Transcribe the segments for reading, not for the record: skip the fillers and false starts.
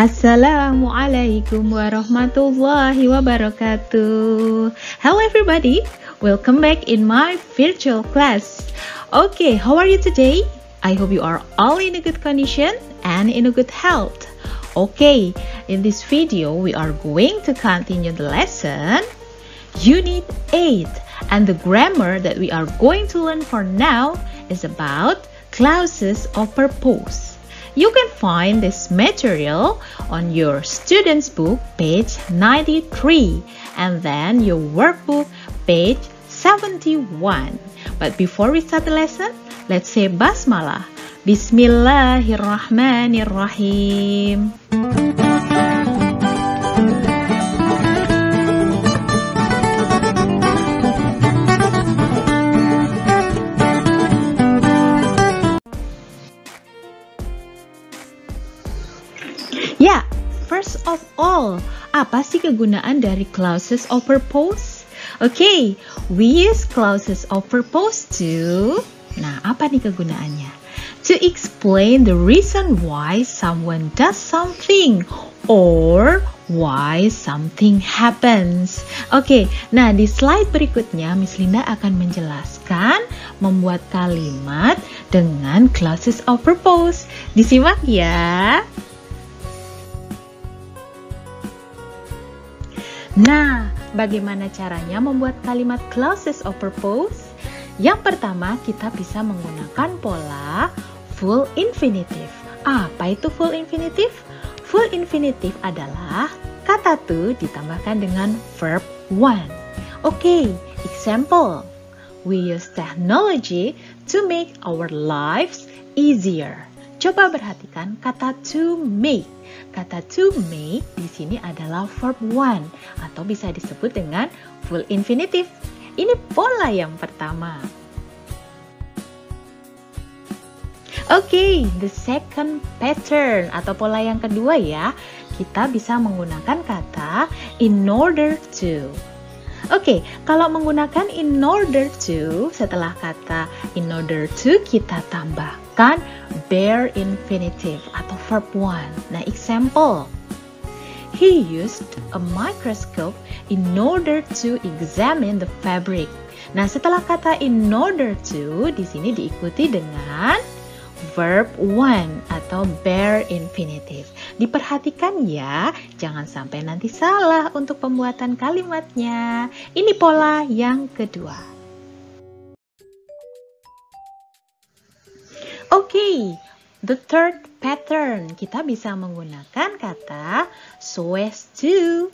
Assalamualaikum warahmatullahi wabarakatuh. Hello everybody, welcome back in my virtual class. Okay, how are you today? I hope you are all in a good condition and in a good health. Okay, in this video we are going to continue the lesson Unit 8, and the grammar that we are going to learn for now is about clauses of purpose. You can find this material on your student's book, page 93, and then your workbook, page 71. But before we start the lesson, let's say Basmalah. Bismillahirrahmanirrahim. Ya, first of all, apa sih kegunaan dari clauses of purpose? Okay, we use clauses of purpose to... Nah, apa nih kegunaannya? To explain the reason why someone does something or why something happens. Oke, nah di slide berikutnya Miss Linda akan menjelaskan membuat kalimat dengan clauses of purpose. Disimak ya. Nah, bagaimana caranya membuat kalimat clauses of purpose? Yang pertama, kita bisa menggunakan pola full infinitive. Apa itu full infinitive? Full infinitive adalah kata to ditambahkan dengan verb one. Oke, example. We use technology to make our lives easier. Coba perhatikan kata to make. Kata to make di sini adalah verb one atau bisa disebut dengan full infinitive. Ini pola yang pertama. Oke, the second pattern atau pola yang kedua ya. Kita bisa menggunakan kata in order to. Oke, kalau menggunakan in order to, setelah kata in order to kita tambahkan bare infinitive atau verb one. Nah, example. He used a microscope in order to examine the fabric. Nah, setelah kata in order to, di sini diikuti dengan verb one atau bare infinitive. Diperhatikan ya, jangan sampai nanti salah untuk pembuatan kalimatnya. Ini pola yang kedua. Oke, the third pattern. Kita bisa menggunakan kata so as to.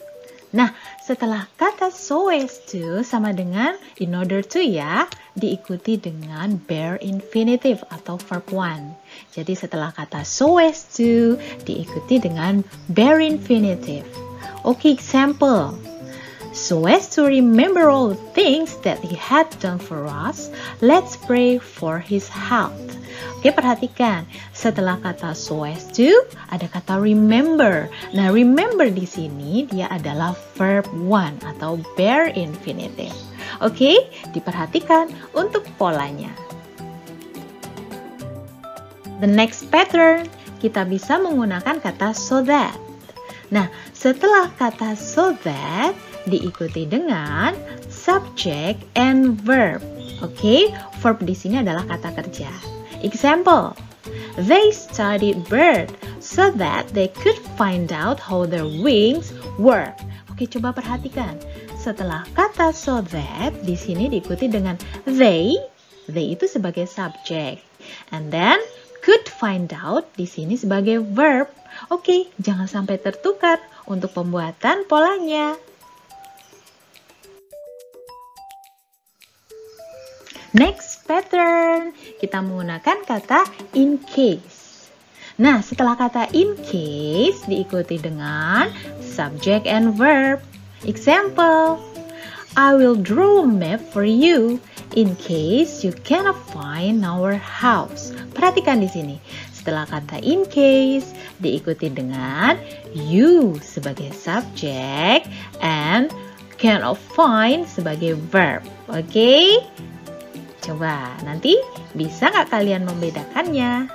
Nah, setelah kata so as to sama dengan in order to ya, diikuti dengan bare infinitive atau verb one. Jadi setelah kata so as to, diikuti dengan bare infinitive. Oke, example. So as to remember all the things that he had done for us, let's pray for his health. Oke, perhatikan. Setelah kata so as to, ada kata remember. Nah, remember di sini dia adalah verb one atau bare infinitive. Oke, diperhatikan untuk polanya. The next pattern, kita bisa menggunakan kata so that. Nah, setelah kata so that, diikuti dengan subject and verb. Oke, verb di sini adalah kata kerja. Example, they studied bird so that they could find out how their wings work. Oke, coba perhatikan. Setelah kata so that, di sini diikuti dengan they itu sebagai subject. And then, could find out di sini sebagai verb. Oke, jangan sampai tertukar untuk pembuatan polanya. Next pattern, kita menggunakan kata in case. Nah, setelah kata in case diikuti dengan subject and verb. Example, I will draw a map for you in case you cannot find our house. Perhatikan di sini. Setelah kata in case diikuti dengan you sebagai subject and cannot find sebagai verb. Oke? Coba nanti bisa nggak kalian membedakannya?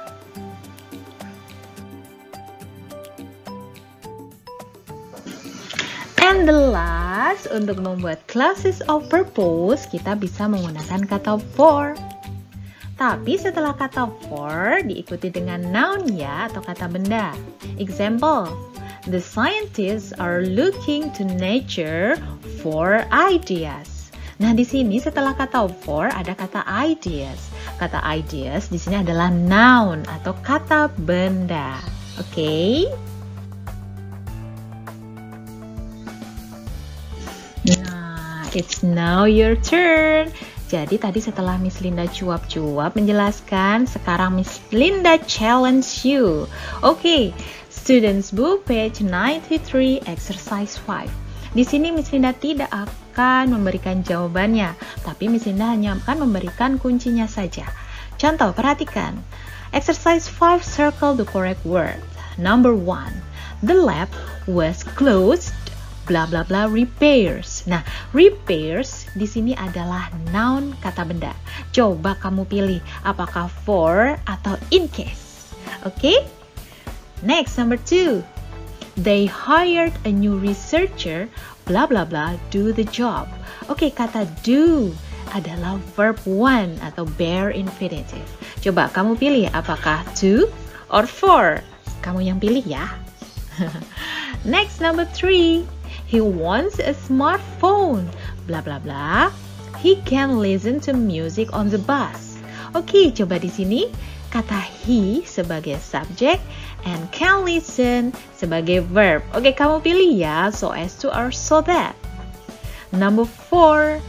And the last, untuk membuat clauses of purpose, kita bisa menggunakan kata for. Tapi setelah kata for diikuti dengan noun ya atau kata benda. Example, the scientists are looking to nature for ideas. Nah, di sini setelah kata for ada kata ideas. Kata ideas di sini adalah noun atau kata benda. Oke? Nah, it's now your turn. Jadi tadi setelah Miss Linda cuap-cuap menjelaskan, sekarang Miss Linda challenge you. Oke, Students Book page 93 exercise 5. Di sini Miss Linda tidak akan memberikan jawabannya, tapi Miss Linda hanya akan memberikan kuncinya saja. Contoh, perhatikan. Exercise 5, circle the correct word. Number 1, the lab was closed, bla bla bla repairs. Nah, repairs di sini adalah noun kata benda. Coba kamu pilih apakah for atau in case. Oke? Next, number 2. They hired a new researcher, bla bla bla, do the job. Oke, kata do adalah verb 1 atau bare infinitive. Coba kamu pilih apakah to or for. Kamu yang pilih ya. Next, number 3. He wants a smartphone, bla bla bla. He can listen to music on the bus. Oke, coba di sini kata he sebagai subject and can listen sebagai verb. Oke, kamu pilih ya, so as to or so that. Number 4,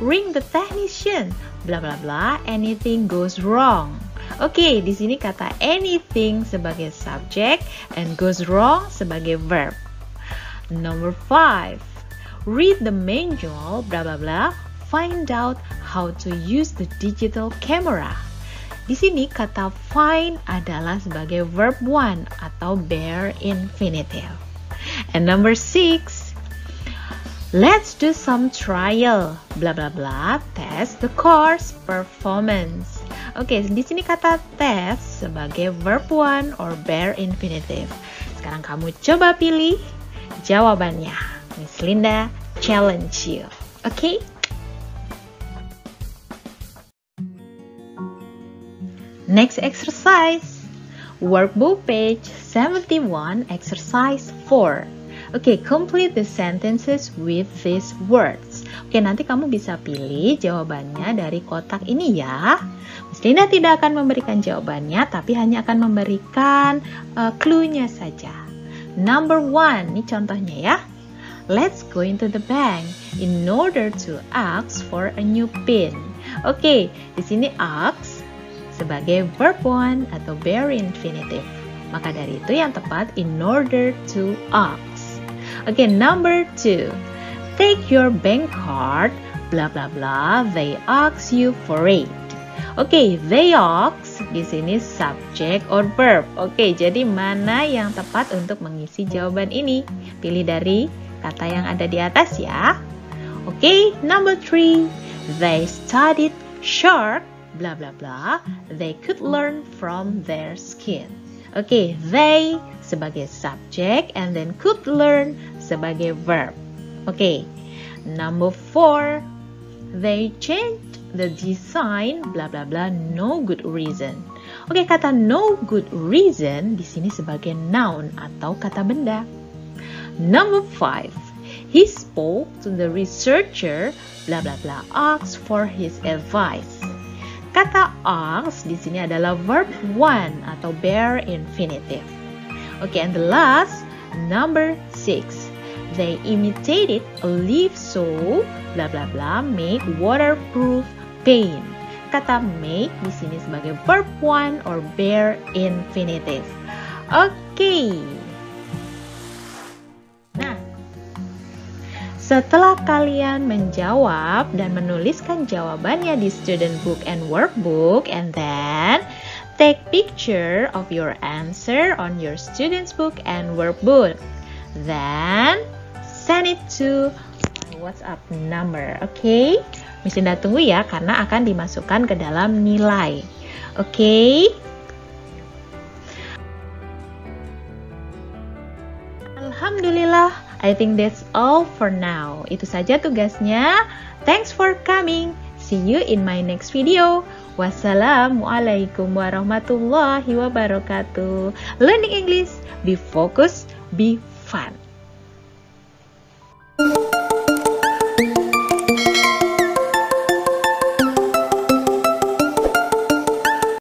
ring the technician, bla bla bla, anything goes wrong. Oke, di sini kata anything sebagai subject and goes wrong sebagai verb. Number 5, read the manual, bla bla bla, find out how to use the digital camera. Di sini kata find adalah sebagai verb 1 atau bare infinitive. And number 6, let's do some trial, bla bla bla, test the car's performance. Oke, di sini kata test sebagai verb 1 or bare infinitive. Sekarang kamu coba pilih jawabannya. Miss Linda challenge you. Oke? Next exercise. Workbook page 71, exercise 4. Oke, complete the sentences with these words. Oke, nanti kamu bisa pilih jawabannya dari kotak ini ya. Miss Linda tidak akan memberikan jawabannya, tapi hanya akan memberikan clue-nya saja. Number 1, ini contohnya ya. Let's go into the bank in order to ask for a new pin. Oke, di sini ask sebagai verb 1 atau bare infinitive. Maka dari itu yang tepat in order to ask. Oke, number 2. Take your bank card, bla bla bla, they ask you for it. Oke, they ask di sini subject or verb. Oke, jadi mana yang tepat untuk mengisi jawaban ini? Pilih dari kata yang ada di atas ya. Oke, number 3. They studied shark, bla bla bla, they could learn from their skin. Oke, they sebagai subject and then could learn sebagai verb. Oke, number 4. They changed the design, bla bla bla, no good reason. Oke, kata no good reason di sini sebagai noun atau kata benda. Number 5. He spoke to the researcher, bla bla bla, asked for his advice. Kata ask di sini adalah verb 1 atau bare infinitive. Oke, and the last, number 6. They imitated a leaf so, bla bla bla, make waterproof paint. Kata make di sini sebagai verb 1 or bare infinitive. Oke. Nah, setelah kalian menjawab dan menuliskan jawabannya di student book and workbook, and then take picture of your answer on your student's book and workbook. Then send it to WhatsApp number. Oke? Miss Linda tunggu ya karena akan dimasukkan ke dalam nilai. Oke? Alhamdulillah I think that's all for now. Itu saja tugasnya. Thanks for coming. See you in my next video. Wassalamualaikum warahmatullahi wabarakatuh. Learning English, be focused, be fun.